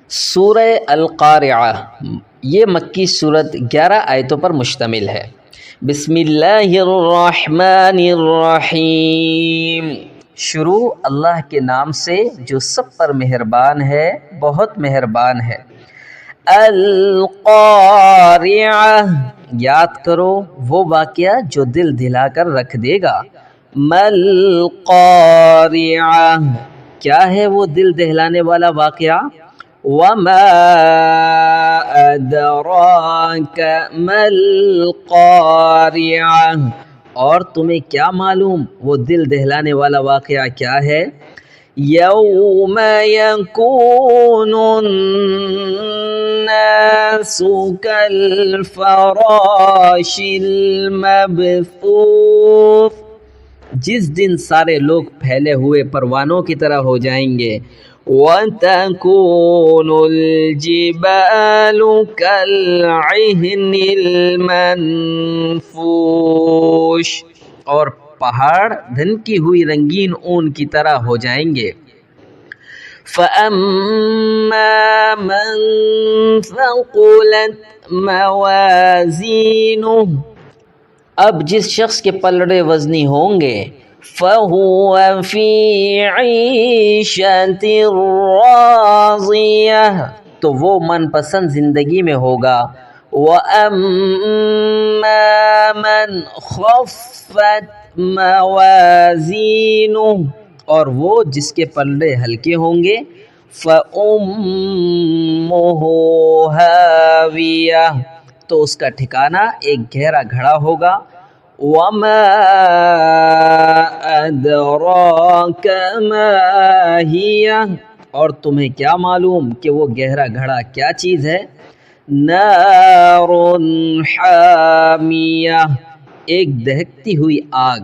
سورہ القارعہ یہ مکی صورت 11 آیتوں پر مشتمل ہے۔ بسم اللہ الرحمن الرحیم، شروع اللہ کے نام سے جو سب پر مہربان ہے، بہت مہربان ہے۔ القارعہ، یاد کرو وہ واقعہ جو دل دلا کر رکھ دے گا۔ مَالْقَارِعَةُ، کیا ہے وہ دل دہلانے والا واقعہ؟ وَمَا أَدْرَاكَ مَا الْقَارِعَةُ، اور تمہیں کیا معلوم وہ دل دہلانے والا واقعہ کیا ہے؟ یوم یکون الناس کالفراش المبثوث، جس دن سارے لوگ پھیلے ہوئے پروانوں کی طرح ہو جائیں گے۔ وَتَكُونُ الْجِبَالُ كَالْعِهْنِ الْمَنْفُوشِ، اور پہاڑ دھنکی ہوئی رنگین اون کی طرح ہو جائیں گے۔ فَأَمَّا مَنْ ثَقُلَتْ مَوَازِينُهُ، اب جس شخص کے پلڑے وزنی ہوں گے، فَهُوَ فِي عِيشَةٍ رَاضِيَةٍ، تو وہ من پسند زندگی میں ہوگا۔ وَأَمَّا مَنْ خَفَّتْ مَوَازِينُهُ، اور وہ جس کے پلڑے ہلکے ہوں گے، فَأُمُّهُ هَاوِيَةٌ، تو اس کا ٹھکانہ ایک گہرا گھڑا ہوگا۔ وَمَا أَدْرَاكَ مَا هِيَهْ، اور تمہیں کیا معلوم کہ وہ گہرا گھڑا کیا چیز ہے؟ نَارٌ حَامِيَةٌ، ایک دہکتی ہوئی آگ۔